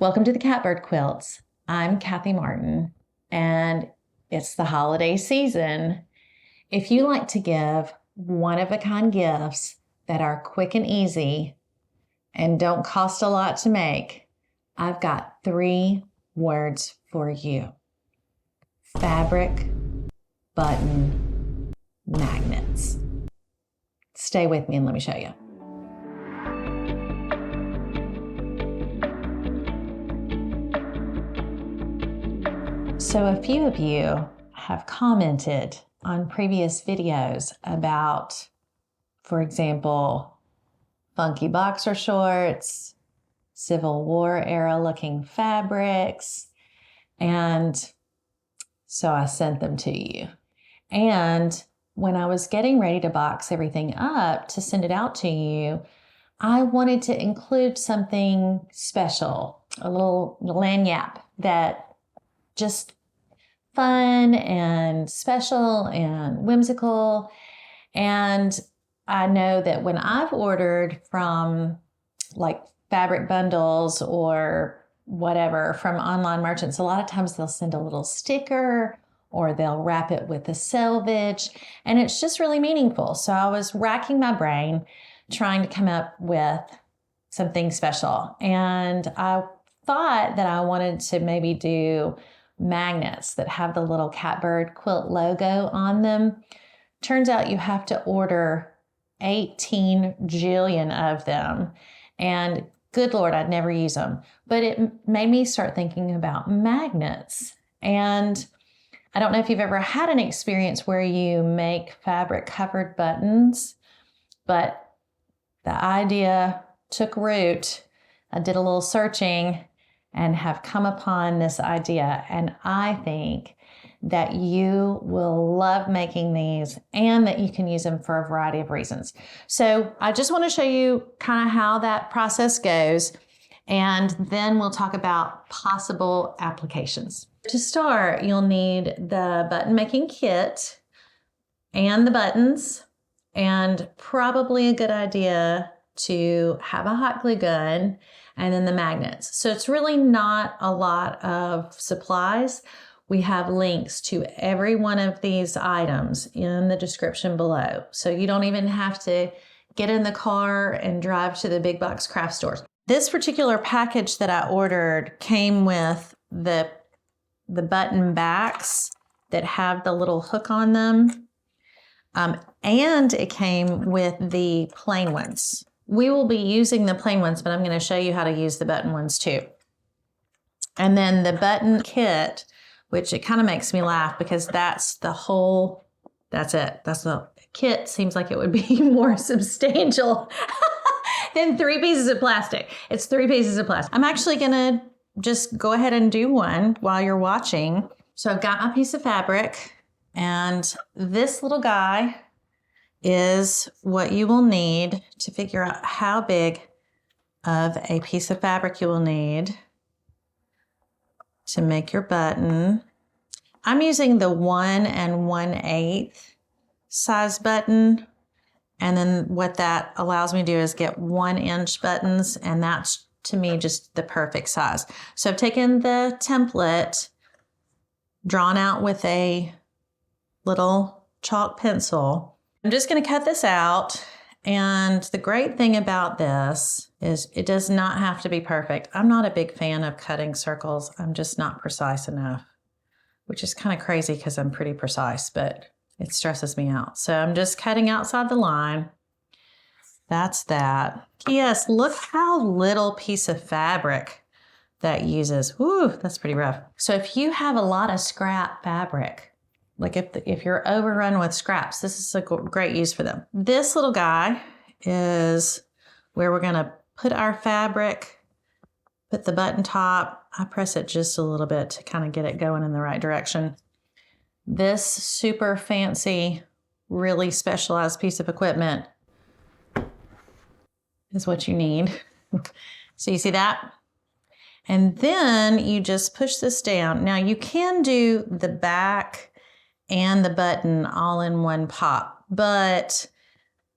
Welcome to the Catbird Quilts. I'm Kathy Martin, and it's the holiday season. If you like to give one-of-a-kind gifts that are quick and easy and don't cost a lot to make, I've got 3 words for you. Fabric, button, magnets. Stay with me and let me show you. So a few of you have commented on previous videos about, for example, funky boxer shorts, Civil War era looking fabrics, and so I sent them to you. And when I was getting ready to box everything up to send it out to you, I wanted to include something special, a little lanyard that just fun and special and whimsical. And I know that when I've ordered from like fabric bundles or whatever from online merchants, a lot of times they'll send a little sticker or they'll wrap it with a selvage, and it's just really meaningful. So I was racking my brain trying to come up with something special. And I thought that I wanted to maybe do magnets that have the little catbird quilt logo on them. Turns out you have to order 18 jillion of them. And good Lord, I'd never use them. But it made me start thinking about magnets. And I don't know if you've ever had an experience where you make fabric covered buttons, but the idea took root. I did a little searching and have come upon this idea. And I think that you will love making these and that you can use them for a variety of reasons. So I just want to show you kind of how that process goes. And then we'll talk about possible applications. To start, you'll need the button making kit and the buttons, and probably a good idea to have a hot glue gun and then the magnets. So it's really not a lot of supplies. We have links to every one of these items in the description below. So you don't even have to get in the car and drive to the big box craft stores. This particular package that I ordered came with the button backs that have the little hook on them. And it came with the plain ones. We will be using the plain ones, but I'm going to show you how to use the button ones too. And then the button kit, which it kind of makes me laugh because that's the kit. Seems like it would be more substantial than 3 pieces of plastic. It's 3 pieces of plastic. I'm actually going to just go ahead and do one while you're watching. So I've got my piece of fabric, and this little guy is what you will need to figure out how big of a piece of fabric you will need to make your button. I'm using the 1 1/8 size button. And then what that allows me to do is get 1-inch buttons, and that's to me just the perfect size. So I've taken the template drawn out with a little chalk pencil. I'm just going to cut this out, and the great thing about this is it does not have to be perfect. I'm not a big fan of cutting circles. I'm just not precise enough, which is kind of crazy because I'm pretty precise, but it stresses me out. So I'm just cutting outside the line. That's that. Yes, look how little piece of fabric that uses. Woo, that's pretty rough. So if you have a lot of scrap fabric, like if you're overrun with scraps, this is a great use for them. This little guy is where we're going to put our fabric, put the button top. I press it just a little bit to kind of get it going in the right direction. This super fancy, really specialized piece of equipment is what you need. So you see that? And then you just push this down. Now you can do the back and the button all in one pop, but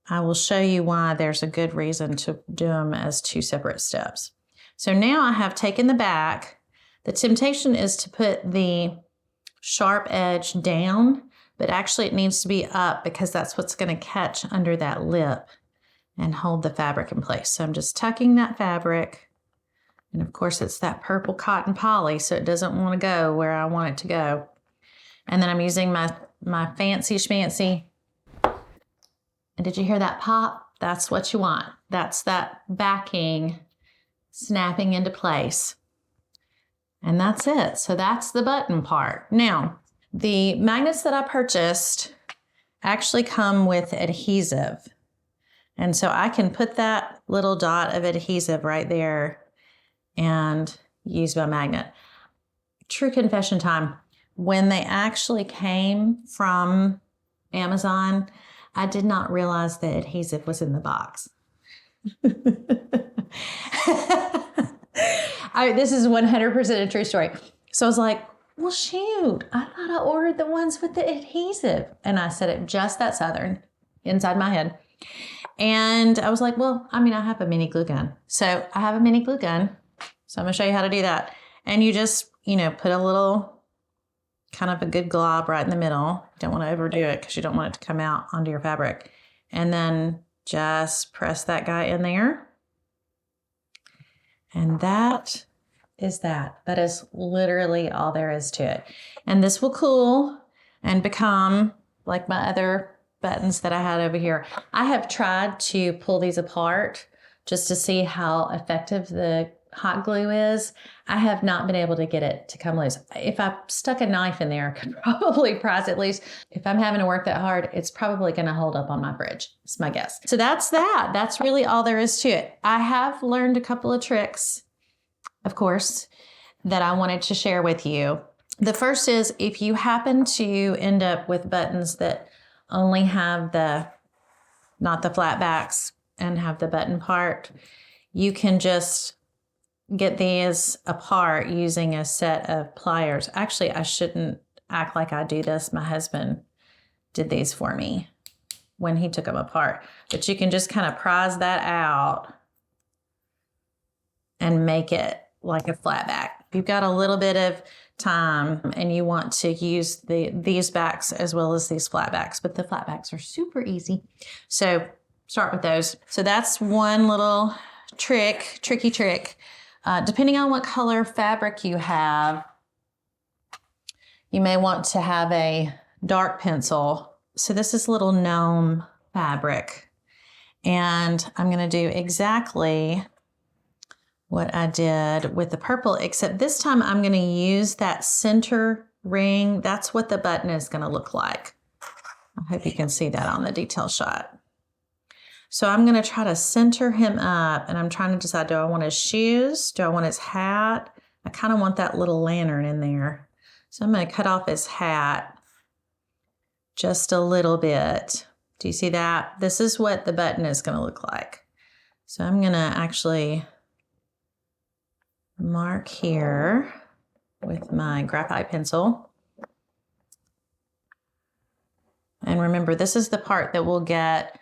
I will show you why there's a good reason to do them as 2 separate steps. So now I have taken the back. The temptation is to put the sharp edge down, but actually it needs to be up because that's what's going to catch under that lip and hold the fabric in place. So I'm just tucking that fabric. And of course it's that purple cotton poly, so it doesn't want to go where I want it to go. And then I'm using my fancy schmancy. And did you hear that pop? That's what you want. That's that backing snapping into place. And that's it. So that's the button part. Now, the magnets that I purchased actually come with adhesive. And so I can put that little dot of adhesive right there and use my magnet. True confession time. When they actually came from Amazon, I did not realize the adhesive was in the box. This is 100% a true story. So I was like, well, shoot, I thought I ordered the ones with the adhesive. And I said it just that Southern inside my head. And I was like, well, I have a mini glue gun. So I have a mini glue gun. So I'm going to show you how to do that. And you just, put a little kind of a good glob right in the middle. You don't want to overdo it because you don't want it to come out onto your fabric. And then just press that guy in there. And that is that. That is literally all there is to it. And this will cool and become like my other buttons that I had over here. I have tried to pull these apart just to see how effective the hot glue is. I have not been able to get it to come loose. If I stuck a knife in there, I could probably prise at least. If I'm having to work that hard, it's probably going to hold up on my fridge. It's my guess. So that's that. That's really all there is to it. I have learned a couple of tricks, of course, that I wanted to share with you. The first is if you happen to end up with buttons that only have not the flat backs and have the button part, you can just get these apart using a set of pliers. Actually, I shouldn't act like I do this. My husband did these for me when he took them apart. But you can just kind of prise that out and make it like a flat back. If you've got a little bit of time and you want to use these backs as well as these flat backs, but the flat backs are super easy. So start with those. So that's one little tricky trick. Depending on what color fabric you have, you may want to have a dark pencil. So this is little gnome fabric. And I'm going to do exactly what I did with the purple, except this time I'm going to use that center ring. That's what the button is going to look like. I hope you can see that on the detail shot. So I'm going to try to center him up, and I'm trying to decide, do I want his shoes? Do I want his hat? I kind of want that little lantern in there. So I'm going to cut off his hat just a little bit. Do you see that? This is what the button is going to look like. So I'm going to actually mark here with my graphite pencil. And remember, this is the part that will get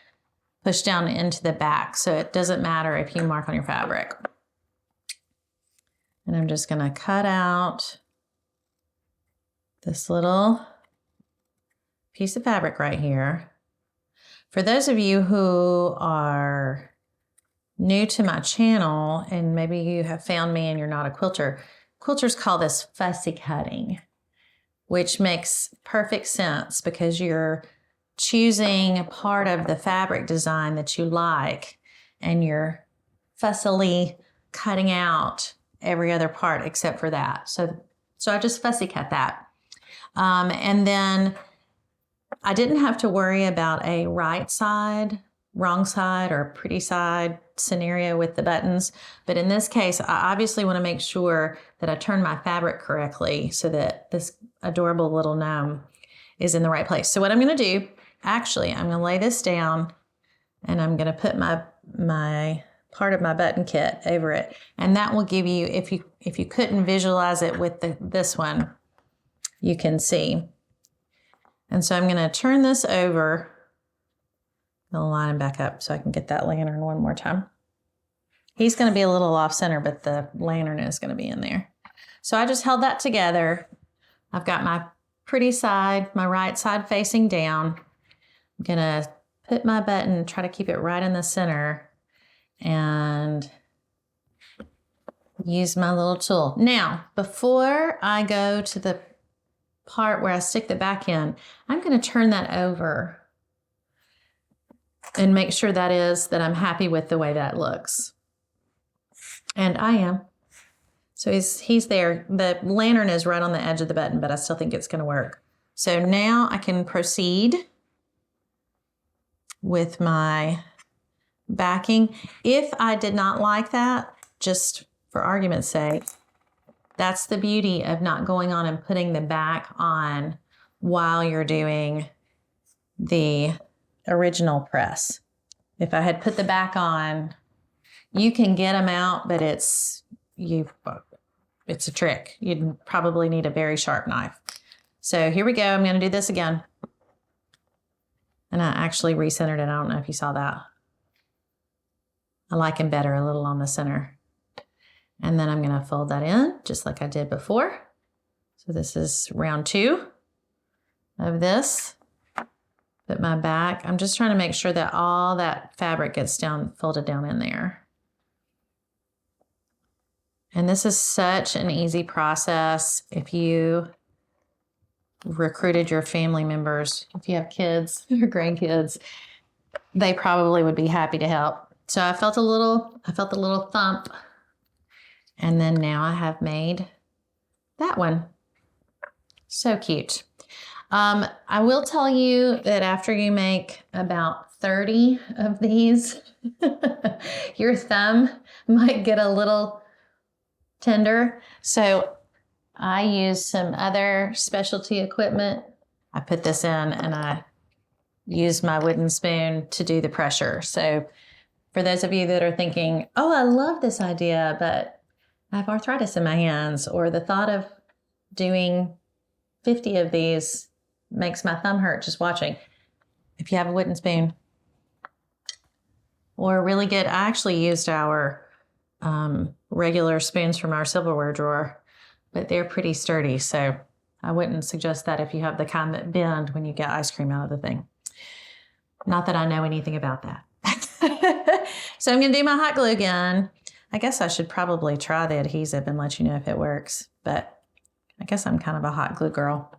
pushed down into the back, so it doesn't matter if you mark on your fabric. And I'm just going to cut out this little piece of fabric right here. For those of you who are new to my channel, and maybe you have found me and you're not a quilter, quilters call this fussy cutting, which makes perfect sense because you're choosing a part of the fabric design that you like, and you're fussily cutting out every other part except for that. So I just fussy cut that. And then I didn't have to worry about a right side, wrong side, or pretty side scenario with the buttons. But in this case, I obviously want to make sure that I turn my fabric correctly so that this adorable little gnome is in the right place. So what I'm going to do, actually, I'm going to lay this down and I'm going to put my part of my button kit over it. And that will give you, if you couldn't visualize it with this one, you can see. And so I'm going to turn this over. I'll line it back up so I can get that lantern one more time. He's going to be a little off center, but the lantern is going to be in there. So I just held that together. I've got my pretty side, my right side facing down. I'm going to put my button, try to keep it right in the center, and use my little tool. Now, before I go to the part where I stick the back in, I'm going to turn that over and make sure that I'm happy with the way that looks. And I am. So he's there. The lantern is right on the edge of the button, but I still think it's going to work. So now I can proceed with my backing. If I did not like that, just for argument's sake, that's the beauty of not going on and putting the back on while you're doing the original press. If I had put the back on, you can get them out, but it's a trick. You'd probably need a very sharp knife. So here we go. I'm going to do this again. And I actually recentered it. I don't know if you saw that. I like him better a little on the center. And then I'm going to fold that in just like I did before. So this is round 2 of this. Put my back. I'm just trying to make sure that all that fabric gets folded down in there. And this is such an easy process. If you recruited your family members, if you have kids or grandkids, they probably would be happy to help. So I felt the little thump. And then now I have made that one. So cute. I will tell you that after you make about 30 of these, your thumb might get a little tender. So I use some other specialty equipment. I put this in and I use my wooden spoon to do the pressure. So for those of you that are thinking, oh, I love this idea, but I have arthritis in my hands, or the thought of doing 50 of these makes my thumb hurt just watching. If you have a wooden spoon, or really good, I actually used our regular spoons from our silverware drawer, but they're pretty sturdy. So I wouldn't suggest that if you have the kind that bend when you get ice cream out of the thing. Not that I know anything about that. So I'm going to do my hot glue again. I guess I should probably try the adhesive and let you know if it works, but I guess I'm kind of a hot glue girl.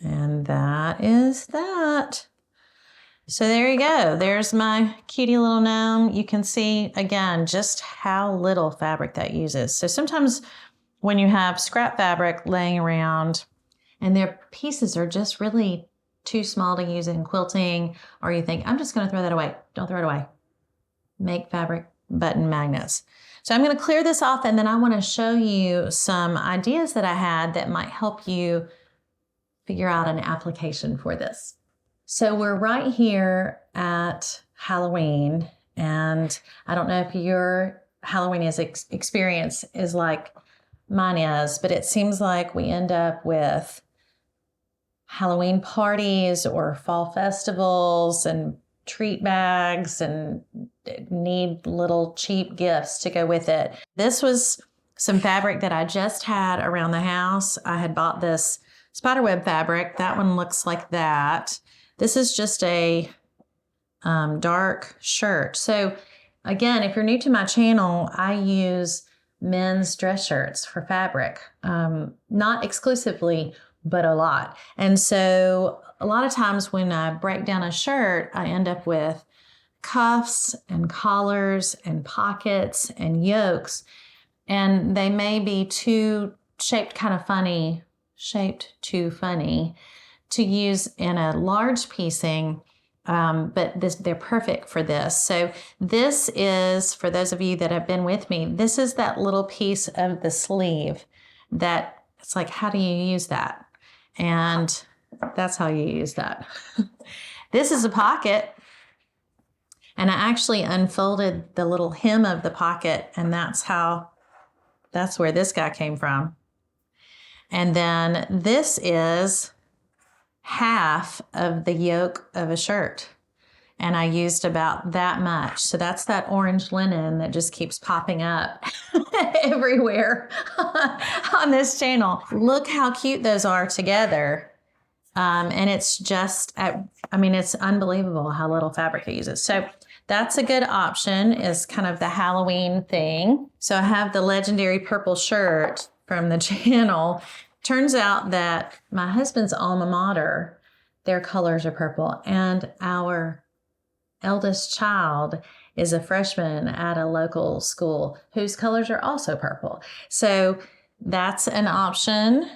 And that is that. So there you go. There's my cutie little gnome. You can see, again, just how little fabric that uses. So sometimes when you have scrap fabric laying around and their pieces are just really too small to use in quilting, or you think, I'm just going to throw that away. Don't throw it away. Make fabric button magnets. So I'm going to clear this off, and then I want to show you some ideas that I had that might help you figure out an application for this. So we're right here at Halloween, and I don't know if your Halloween experience is like mine is, but it seems like we end up with Halloween parties or fall festivals and treat bags and need little cheap gifts to go with it. This was some fabric that I just had around the house. I had bought this spiderweb fabric. That one looks like that. This is just a dark shirt. So again, if you're new to my channel, I use men's dress shirts for fabric, not exclusively, but a lot. And so a lot of times when I break down a shirt, I end up with cuffs and collars and pockets and yokes, and they may be shaped too funny to use in a large piecing, but they're perfect for this. So this is, for those of you that have been with me, this is that little piece of the sleeve that it's like, how do you use that? And that's how you use that. This is a pocket. And I actually unfolded the little hem of the pocket, and that's where this guy came from. And then this is half of the yoke of a shirt. and I used about that much. So that's that orange linen that just keeps popping up everywhere on this channel. Look how cute those are together. And it's just, it's unbelievable how little fabric it uses. So that's a good option, is kind of the Halloween thing. So I have the legendary purple shirt from the channel. Turns out that my husband's alma mater, their colors are purple, and our eldest child is a freshman at a local school whose colors are also purple. So that's an option.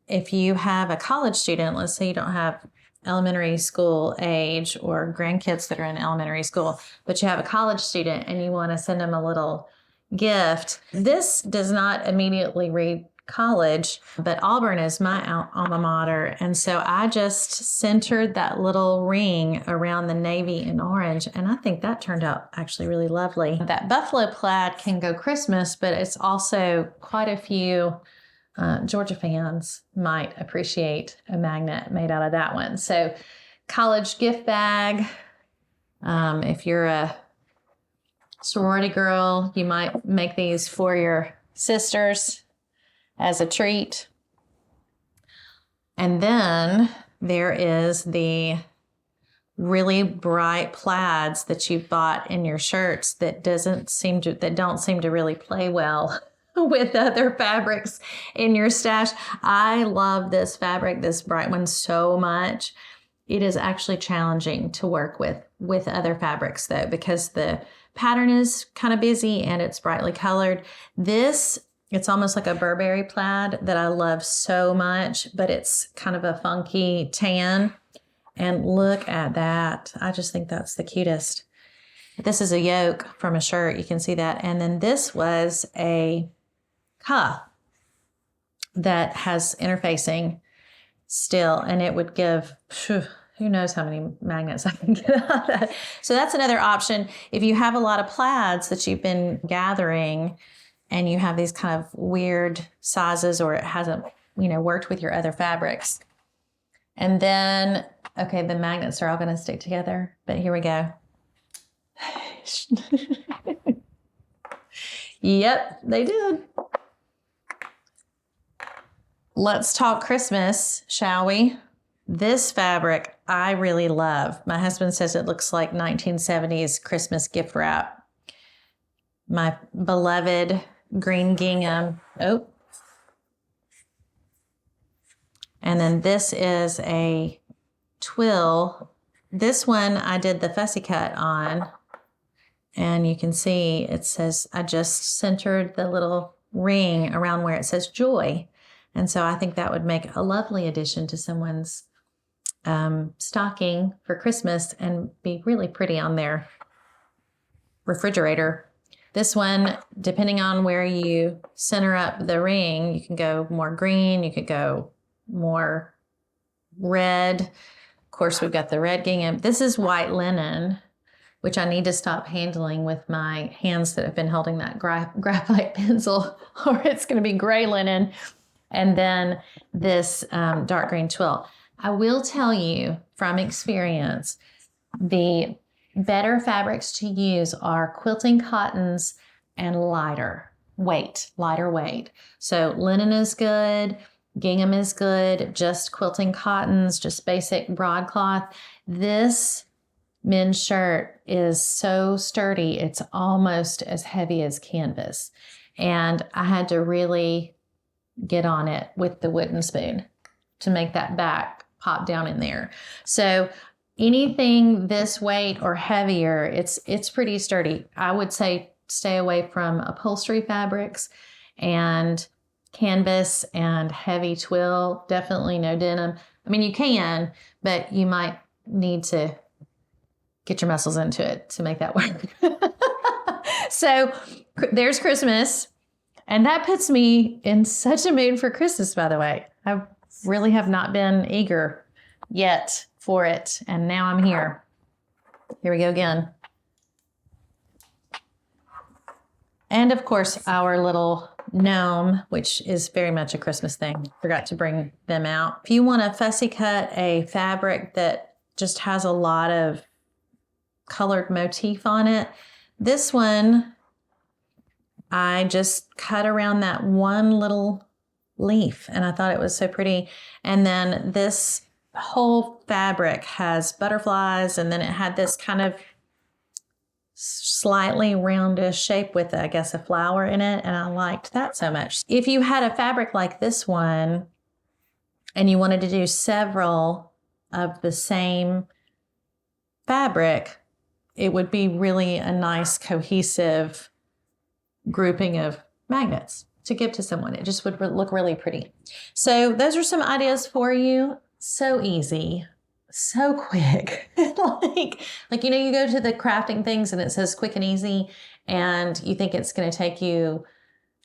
If you have a college student, let's say you don't have elementary school age or grandkids that are in elementary school, but you have a college student and you want to send them a little gift. This does not immediately read college, but Auburn is my alma mater. And so I just centered that little ring around the navy and orange. And I think that turned out actually really lovely. That buffalo plaid can go Christmas, but it's also quite a few Georgia fans might appreciate a magnet made out of that one. So college gift bag. If you're a sorority girl, you might make these for your sisters as a treat. And then there is the really bright plaids that you bought in your shirts that don't seem to really play well with other fabrics in your stash. I love this fabric, this bright one, so much. It is actually challenging to work with other fabrics though, because the pattern is kind of busy and it's brightly colored. It's almost like a Burberry plaid that I love so much, but it's kind of a funky tan. And look at that. I just think that's the cutest. This is a yoke from a shirt. You can see that. And then this was a cuff that has interfacing still, and it would give, who knows how many magnets I can get out of that. So that's another option. If you have a lot of plaids that you've been gathering and you have these kind of weird sizes, or it hasn't, worked with your other fabrics. And then, okay, the magnets are all going to stick together, but here we go. Yep, they did. Let's talk Christmas, shall we? This fabric I really love. My husband says it looks like 1970s Christmas gift wrap. My beloved green gingham. Oh. And then this is a twill. This one I did the fussy cut on. And you can see it says, I just centered the little ring around where it says joy. And so I think that would make a lovely addition to someone's stocking for Christmas and be really pretty on their refrigerator. This one, depending on where you center up the ring, you can go more green, you could go more red. Of course, we've got the red gingham. This is white linen, which I need to stop handling with my hands that have been holding that graphite pencil, or it's going to be gray linen. And then this dark green twill. I will tell you from experience, the better fabrics to use are quilting cottons and lighter weight. So linen is good, gingham is good, just quilting cottons, just basic broadcloth. This men's shirt is so sturdy, it's almost as heavy as canvas. And I had to really get on it with the wooden spoon to make that back pop down in there. So anything this weight or heavier, it's pretty sturdy. I would say stay away from upholstery fabrics and canvas and heavy twill. Definitely no denim. I mean, you can, but you might need to get your muscles into it to make that work. So there's Christmas. And that puts me in such a mood for Christmas, by the way. I really have not been eager yet for it. And now I'm here. Here we go again. And of course, our little gnome, which is very much a Christmas thing. Forgot to bring them out. If you want to fussy cut a fabric that just has a lot of colored motif on it. This one, I just cut around that one little leaf and I thought it was so pretty. And then this whole fabric has butterflies, and then it had this kind of slightly roundish shape with, I guess, a flower in it. And I liked that so much. If you had a fabric like this one and you wanted to do several of the same fabric, it would be really a nice cohesive grouping of magnets to give to someone. It just would look really pretty. So those are some ideas for you. So easy, so quick. like, you know, you go to the crafting things and it says quick and easy, and you think it's going to take you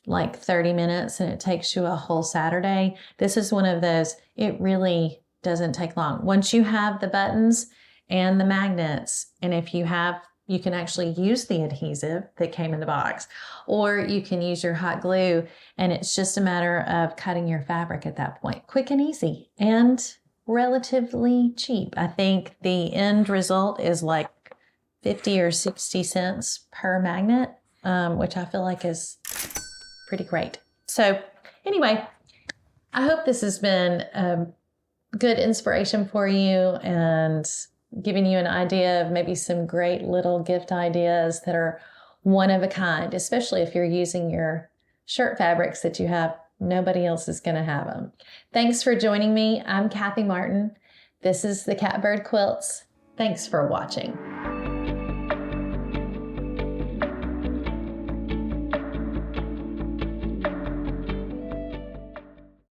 like 30 minutes and it takes you a whole Saturday. This is one of those, it really doesn't take long. Once you have the buttons and the magnets, and if you have, you can actually use the adhesive that came in the box, or you can use your hot glue, and it's just a matter of cutting your fabric at that point. Quick and easy and relatively cheap. I think the end result is like 50 or 60 cents per magnet, which I feel like is pretty great. So anyway, I hope this has been a good inspiration for you and giving you an idea of maybe some great little gift ideas that are one of a kind, especially if you're using your shirt fabrics that you have. Nobody else is going to have them. Thanks for joining me. I'm Kathy Martin. This is the Catbird Quilts. Thanks for watching.